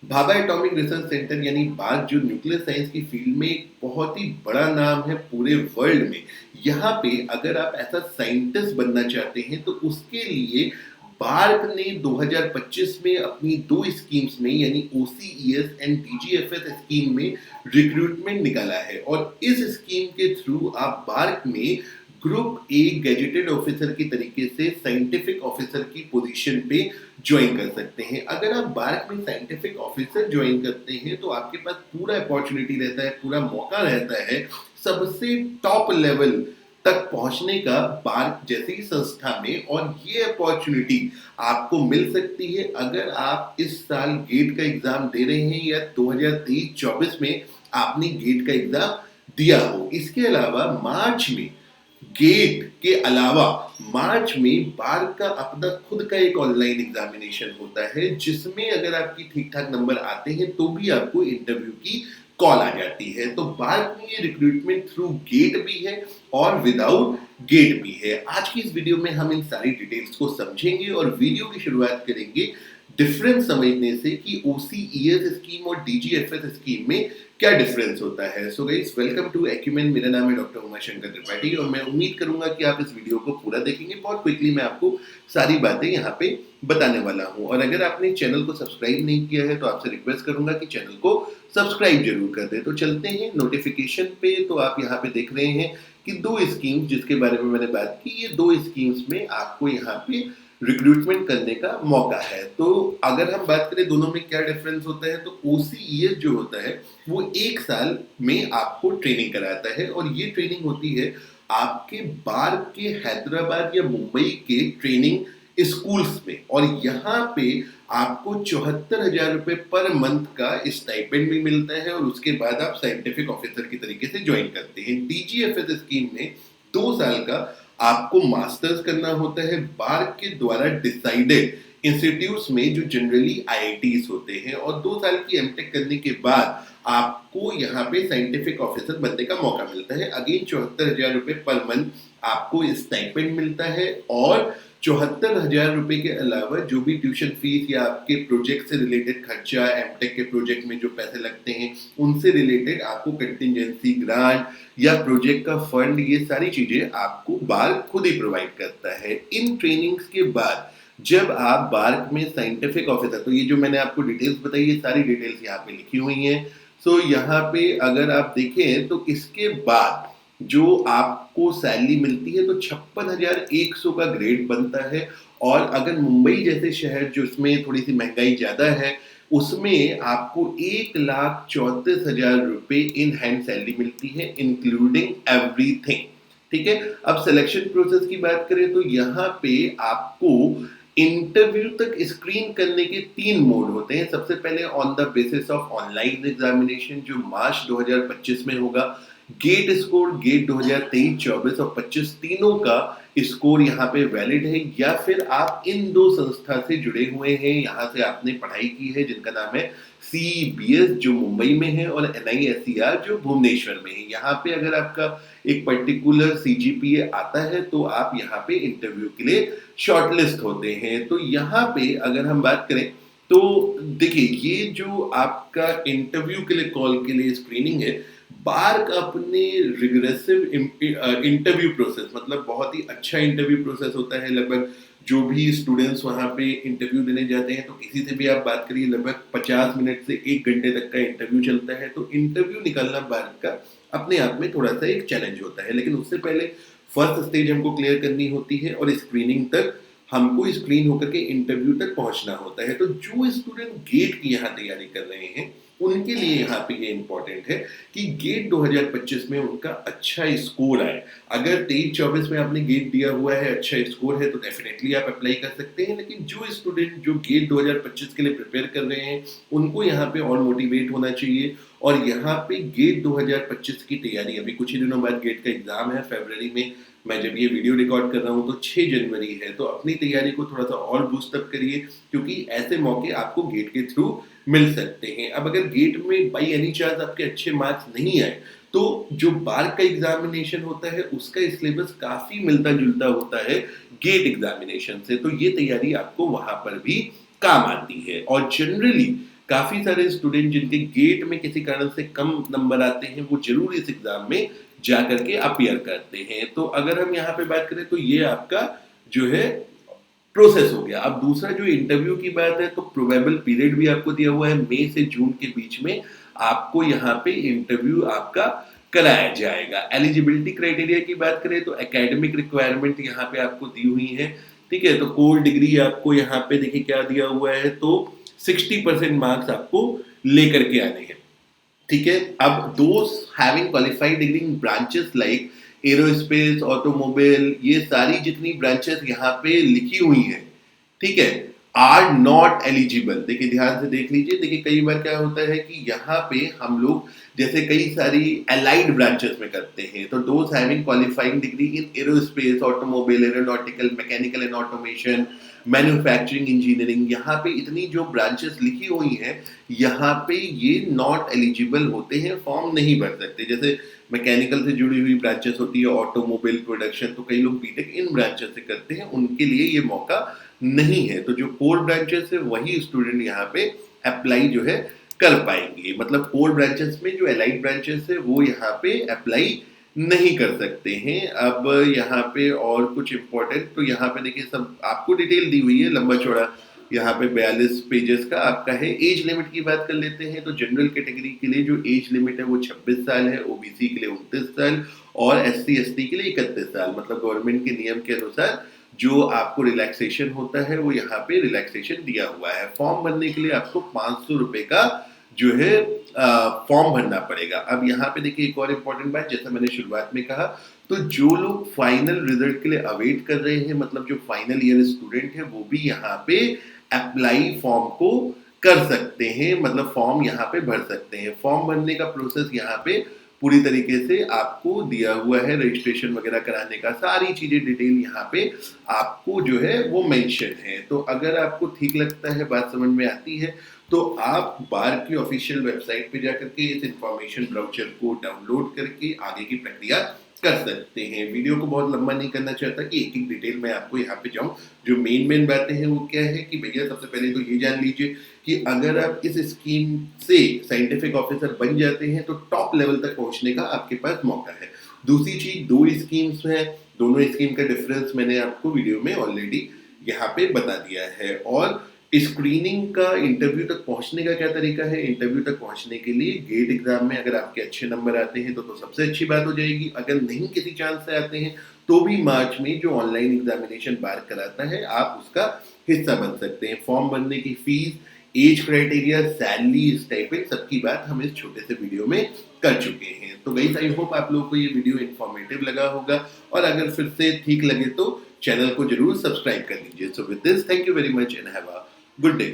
Bhabha atomic research centre यानी bark जो nuclear science की फील्ड में एक बहुत ही बड़ा नाम है पूरे वर्ल्ड में। यहाँ पे अगर आप ऐसा साइंटिस्ट बनना चाहते हैं तो उसके लिए बार्क ने 2025 में अपनी दो स्कीम्स में यानी ओसीईएस एंड डीजीएफएस स्कीम में रिक्रूटमेंट निकाला है और इस स्कीम के थ्रू आप बार्क में ग्रुप ए गैजेटेड ऑफिसर की तरीके से साइंटिफिक ऑफिसर की पोजीशन पे ज्वाइन कर सकते हैं। अगर आप बार्क में साइंटिफिक ऑफिसर ज्वाइन करते हैं तो आपके पास पूरा अपॉर्चुनिटी रहता है, पूरा मौका रहता है सबसे टॉप लेवल तक पहुंचने का बार्क जैसी संस्था में। और ये अपॉर्चुनिटी आपको मिल सकती है अगर आप इस साल गेट का एग्जाम दे रहे हैं या 2023-24 में आपने गेट का एग्जाम दिया हो। इसके अलावा मार्च में गेट के अलावा मार्च में बार्क का अपना खुद का एक ऑनलाइन एग्जामिनेशन होता है जिसमें अगर आपकी ठीक ठाक नंबर आते हैं तो भी आपको इंटरव्यू की कॉल आ जाती है। तो बार्क में ये रिक्रूटमेंट थ्रू गेट भी है और विदाउट गेट भी है। आज की इस वीडियो में हम इन सारी डिटेल्स को समझेंगे और वीडियो की शुरुआत करेंगे डिफरेंस समझने से कि ओसीईएस स्कीम और डीजीएफएस स्कीम में क्या डिफरेंस होता है। So guys, welcome to Acumen. मेरा नाम है डॉक्टर उमाशंकर त्रिपाठी और मैं उम्मीद करूंगा कि आप इस वीडियो को पूरा देखेंगे। बहुत क्विकली मैं आपको सारी बातें यहाँ पे बताने वाला हूँ और अगर आपने चैनल को सब्सक्राइब नहीं किया है तो आपसे रिक्वेस्ट करूंगा कि चैनल को सब्सक्राइब जरूर कर दे। तो चलते हैं नोटिफिकेशन पे। तो आप यहाँ पे देख रहे हैं कि दो स्कीम्स जिसके बारे में मैंने बात की, ये दो स्कीम्स में आपको यहाँ पे रिक्रूटमेंट करने का मौका है। तो अगर हम बात करें दोनों में क्या डिफरेंस होता है तो ओसीईएस जो होता है वो 1 साल में आपको ट्रेनिंग कराता है और ये ट्रेनिंग होती है आपके बार्क के हैदराबाद या मुंबई के ट्रेनिंग स्कूल्स में और यहाँ पे आपको 74,000 रुपए पर मंथ का स्टाइपेंड भी मिलता है और उसके बाद आप साइंटिफिक ऑफिसर की तरीके से ज्वाइन करते हैं। डीजीएफएस स्कीम में 2 साल का आपको मास्टर्स करना होता है बार्क के द्वारा डिसाइडेड इंस्टीट्यूट्स में जो जनरली आईआईटीज होते हैं और 2 साल की एमटेक करने के बाद आपको यहाँ पे साइंटिफिक ऑफिसर बनने का मौका मिलता है। अगेन 74,000 रुपए पर मंथ आपको स्टाइपेंड मिलता है और 74,000 रुपए के अलावा जो भी ट्यूशन फीस या आपके प्रोजेक्ट से रिलेटेड खर्चा, एमटेक के प्रोजेक्ट में जो पैसे लगते हैं उनसे रिलेटेड आपको कंटिजेंसी ग्रांट या प्रोजेक्ट का फंड, ये सारी चीजें आपको बार्क खुद ही प्रोवाइड करता है। इन ट्रेनिंग्स के बाद जब आप बार्क में साइंटिफिक ऑफिसर, तो ये जो मैंने आपको डिटेल्स बताई ये सारी डिटेल्स यहाँ पे लिखी हुई हैं। सो यहाँ पे अगर आप देखें तो इसके बाद जो आपको सैलरी मिलती है तो 56,100 का ग्रेड बनता है और अगर मुंबई जैसे शहर जो उसमें थोड़ी सी महंगाई ज्यादा है उसमें आपको 1,34,000 रुपए इन हैंड सैलरी मिलती है इंक्लूडिंग एवरीथिंग। ठीक है, अब सिलेक्शन प्रोसेस की बात करें तो यहाँ पे आपको इंटरव्यू तक स्क्रीन करने के 3 मोड होते हैं। सबसे पहले on the basis of online examination जो मार्च 2025 में होगा। गेट स्कोर गेट 2023, 24 और 25 तीनों का स्कोर यहाँ पे वैलिड है या फिर आप इन दो संस्था से जुड़े हुए हैं, यहाँ से आपने पढ़ाई की है जिनका नाम है सीबीएस जो मुंबई में है और एनआईएसईआर जो भुवनेश्वर में है। यहाँ पे अगर आपका एक पर्टिकुलर सीजीपीए आता है तो आप यहाँ पे इंटरव्यू के लिए शॉर्टलिस्ट होते हैं। तो यहाँ पे अगर हम बात करें तो देखिए ये जो आपका इंटरव्यू के लिए कॉल के लिए स्क्रीनिंग है, बार्क अपने रिग्रेसिव इंटरव्यू प्रोसेस, मतलब बहुत ही अच्छा इंटरव्यू प्रोसेस होता है। लगभग जो भी स्टूडेंट्स वहाँ पे इंटरव्यू देने जाते हैं तो किसी से भी आप बात करिए लगभग 50 मिनट से 1 घंटे तक का इंटरव्यू चलता है। तो इंटरव्यू निकालना बार्क का अपने आप में थोड़ा सा एक चैलेंज होता है, लेकिन उससे पहले फर्स्ट स्टेज हमको क्लियर करनी होती है और स्क्रीनिंग तक हमको स्क्रीन होकर के इंटरव्यू तक पहुंचना होता है। तो जो स्टूडेंट गेट की यहाँ तैयारी कर रहे हैं उनके लिए यहाँ पे ये इंपॉर्टेंट है कि गेट 2025 में उनका अच्छा स्कोर आए। अगर 23-24 में आपने गेट दिया हुआ है, अच्छा स्कोर है तो डेफिनेटली आप अप्लाई कर सकते हैं। लेकिन जो स्टूडेंट जो गेट 2025 के लिए प्रिपेयर कर रहे हैं उनको यहाँ पे और मोटिवेट होना चाहिए और यहाँ पे गेट 2025 की तैयारी, अभी कुछ ही दिनों बाद गेट का एग्जाम है फरवरी में। मैं जब ये वीडियो रिकॉर्ड कर रहा हूँ तो 6 जनवरी है, तो अपनी तैयारी को थोड़ा सा और बूस्टअप करिए क्योंकि ऐसे मौके आपको गेट के थ्रू मिल सकते हैं। अब अगर गेट में बाई एनी चांस आपके अच्छे मार्क्स नहीं आए तो जो बार्क का एग्जामिनेशन होता है उसका सिलेबस काफी मिलता जुलता होता है गेट एग्जामिनेशन से, तो ये तैयारी आपको वहां पर भी काम आती है। और जनरली काफ़ी सारे स्टूडेंट जिनके गेट में किसी कारण से कम नंबर आते हैं, वो ज़रूर इस एग्ज़ाम में जा कर के अपीयर करते हैं। तो अगर हम यहाँ पे बात करें तो ये आपका जो है प्रोसेस हो गया। अब दूसरा जो इंटरव्यू की बात है तो प्रोबेबल पीरियड भी आपको दिया हुआ है, मई से जून के बीच में आपको यहाँ पे इंटरव्यू आपका कराया जाएगा। एलिजिबिलिटी क्राइटेरिया की बात करें तो एकेडमिक रिक्वायरमेंट यहाँ पे आपको दी हुई है, ठीक है? तो कोर डिग्री आपको यहाँ पे देखिए क्या दिया हुआ है, तो 60% मार्क्स आपको लेकर के आने हैं, ठीक है? अब those having qualified degree in branches like aerospace, automobile, ये सारी जितनी ब्रांचेस यहाँ पे लिखी हुई हैं, ठीक है, आर नॉट एलिजिबल। देखिए ध्यान से देख लीजिए, देखिए कई बार क्या होता है कि यहाँ पे हम लोग जैसे कई सारी अलाइड ब्रांचेस में करते हैं, तो those having qualifying degree in aerospace, automobile, aeronautical, mechanical and automation, manufacturing, engineering, यहाँ पे इतनी जो ब्रांचेस लिखी हुई हैं, यहाँ पे ये नॉट एलिजिबल होते हैं, फॉर्म नहीं भर सकते। जैसे मैकेनिकल से जुड़ी हुई ब्रांचेस होती है, ऑटोमोबाइल, प्रोडक्शन, तो कई लोग बीटेक इन ब्रांचेस से करते हैं, उनके लिए ये मौका नहीं है। तो जो कोर ब्रांचेस है वही स्टूडेंट यहाँ पे अप्लाई जो है कर पाएंगे। मतलब कोर ब्रांचेस में जो एलाइड ब्रांचेस है वो यहाँ पे अप्लाई नहीं कर सकते हैं। अब यहाँ पे और कुछ इंपॉर्टेंट, तो यहाँ पे देखिए सब आपको डिटेल दी हुई है, लंबा चौड़ा यहाँ पे 42 पेजेस का आपका है। एज लिमिट की बात कर लेते हैं तो जनरल कैटेगरी के लिए जो एज लिमिट है वो 26 साल है, ओबीसी के लिए 29 साल और एससी एसटी के लिए 31 साल। मतलब गवर्नमेंट के नियम के अनुसार जो आपको रिलैक्सेशन होता है वो यहाँ पे रिलैक्सेशन दिया हुआ है। फॉर्म भरने के लिए आपको 500 रुपए का जो है फॉर्म भरना पड़ेगा। अब यहाँ पे देखिए एक और इम्पोर्टेंट बात, जैसा मैंने शुरुआत में कहा, तो जो लोग फाइनल रिजल्ट के लिए अवेट कर रहे हैं, मतलब जो फाइनल ईयर स्टूडेंट है, वो भी यहाँ पे अप्लाई फॉर्म को कर सकते हैं, मतलब फॉर्म यहाँ पे भर सकते हैं। फॉर्म भरने का प्रोसेस यहाँ पे पूरी तरीके से आपको दिया हुआ है, रजिस्ट्रेशन वगैरह कराने का सारी चीजें डिटेल यहाँ पे आपको जो है वो मेंशन है। तो अगर आपको ठीक लगता है, बात समझ में आती है, तो आप बार की ऑफिशियल वेबसाइट पे जाकर के इस इंफॉर्मेशन ब्राउचर को डाउनलोड करके आगे की प्रक्रिया कर सकते हैं। वीडियो को बहुत लंबा नहीं करना चाहता कि एक एक डिटेल में आपको यहाँ पे जाऊं। जो मेन बातें हैं वो क्या है कि भैया सबसे पहले तो ये जान लीजिए कि अगर आप इस स्कीम से साइंटिफिक ऑफिसर बन जाते हैं तो टॉप लेवल तक पहुंचने का आपके पास मौका है। दूसरी चीज, 2 स्कीम्स हैं, दोनों स्कीम का डिफरेंस मैंने आपको वीडियो में ऑलरेडी यहाँ पे बता दिया है। और स्क्रीनिंग का इंटरव्यू तक पहुंचने का क्या तरीका है? इंटरव्यू तक पहुंचने के लिए गेट एग्जाम में अगर आपके अच्छे नंबर आते हैं तो सबसे अच्छी बात हो जाएगी। अगर नहीं किसी चांस से आते हैं तो भी मार्च में जो ऑनलाइन एग्जामिनेशन बार कराता है आप उसका हिस्सा बन सकते हैं। फॉर्म भरने की fees, age criteria, salary, stipend, सबकी बात हम इस छोटे से वीडियो में कर चुके हैं। तो गाइस आई होप आप लोगों को ये वीडियो इन्फॉर्मेटिव लगा होगा, और अगर फिर से ठीक लगे तो चैनल को जरूर सब्सक्राइब कर लीजिए। So with this, thank you very much and have a good day.